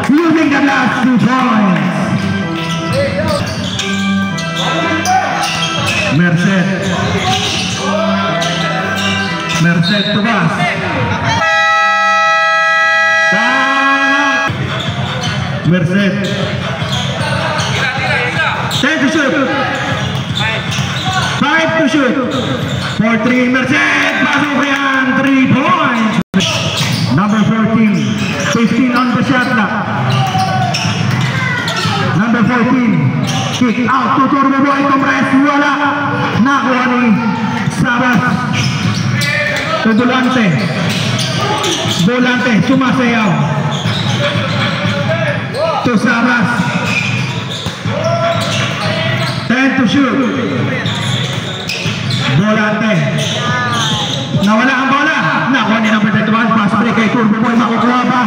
using the last 2 points. Merced to pass. Merced 10 to shoot, 5 to shoot for 3. Merced, pasok yan, 3 points. Number 14, 15 on the shot clock. Number 14, kick out to Turbo Boy, compress, wala. Nakuha ni Sabas. To Volante, sumasayaw. To Sabas. 10 to shoot. Volante. Nawala ang bola. Nakuha ni number 31. Pass break kay Turbo Boy. Makukuha ba?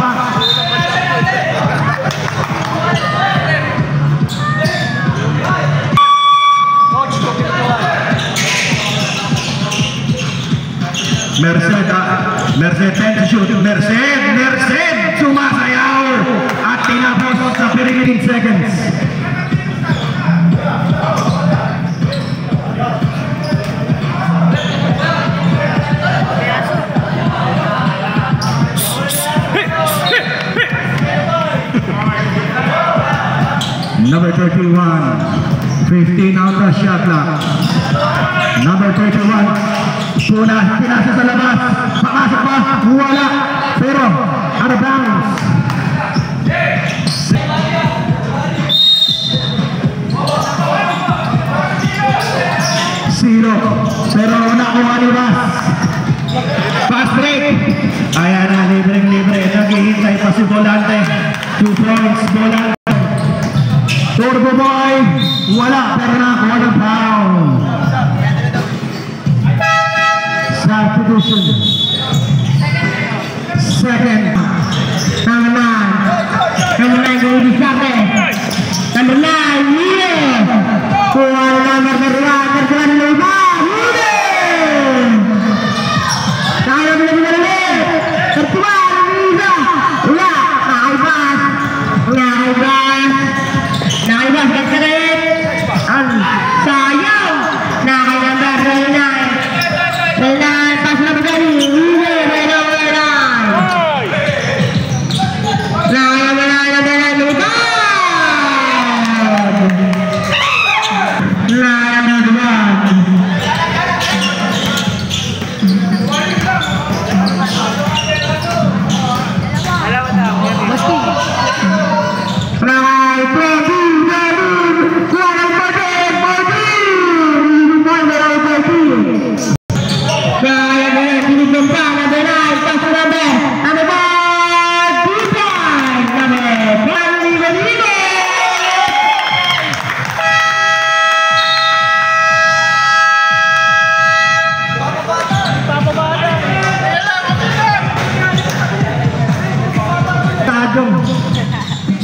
Merced 10 to shoot. Merced sumasayaw at tinapos sa 15 seconds. Number 31, 15 out the shot clock. Number 31, pinasa sa labas, pakasok pa, wala, pero out of bounds. Zero, pero nakuha ni Bas. Fast break. Ayan na, libre. Naghihintay pa si Volante. 2 points, Volante. Turbo Boy, wala, pero nakuha ng foul. Substitution. Second. Number 9 go Bisarte. Number 9, Mire. Kuha number 1, Lima. Mire. Kaya bilang-bilang. Tertua, Lisa. Wala, nakaibas. Nakaibas, ang sayaw. Nakailambar, Reynay. Pas na begini,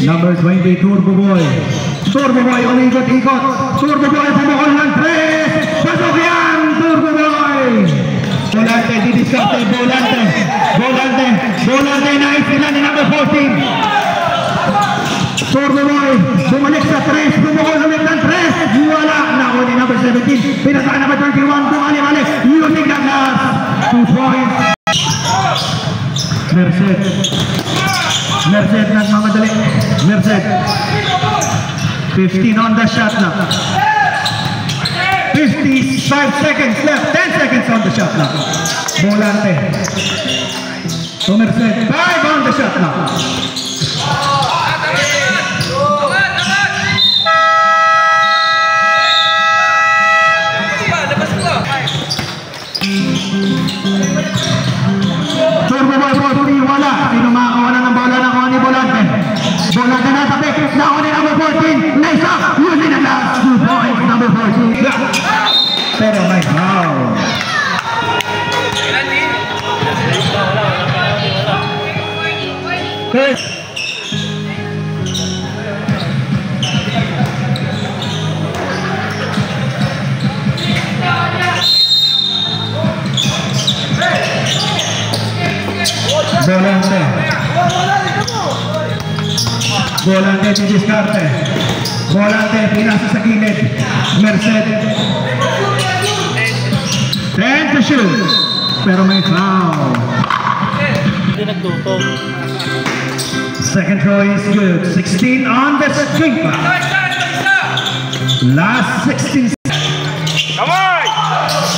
Number 20, Turbo Boy. Turbo Boy, umiikot-ikot. Turbo Boy, pumukol ng 3. Pasok yan, Turbo Boy. Volante, didiskarte, Volante, nice sila ni number 14. Turbo Boy, bumalik sa 3. Pumukol ulit ng 3. Wala, nakuha ni number 17. Pinasaan number 21, bumalik. Using the last 2 points. Merced nagmamadali. Merced 15 on the shot clock. 55 seconds left. 10 seconds on the shot clock. Volante. So Merced 5 on the shot clock. Turbo Boy, wala. Sino makakawa ng bola na kuha ni Volante? Volante na tapik. Nakuha ni number 14. Nice up. Using the last 2 points. Number 14. Pero may foul. Okay. Volante. Volante di diskarte. Volante pinasa sa gilid. Merced. 10 to shoot. Pero may foul. Second throw is good. 16 on the string clock. Last 16 seconds. Come on!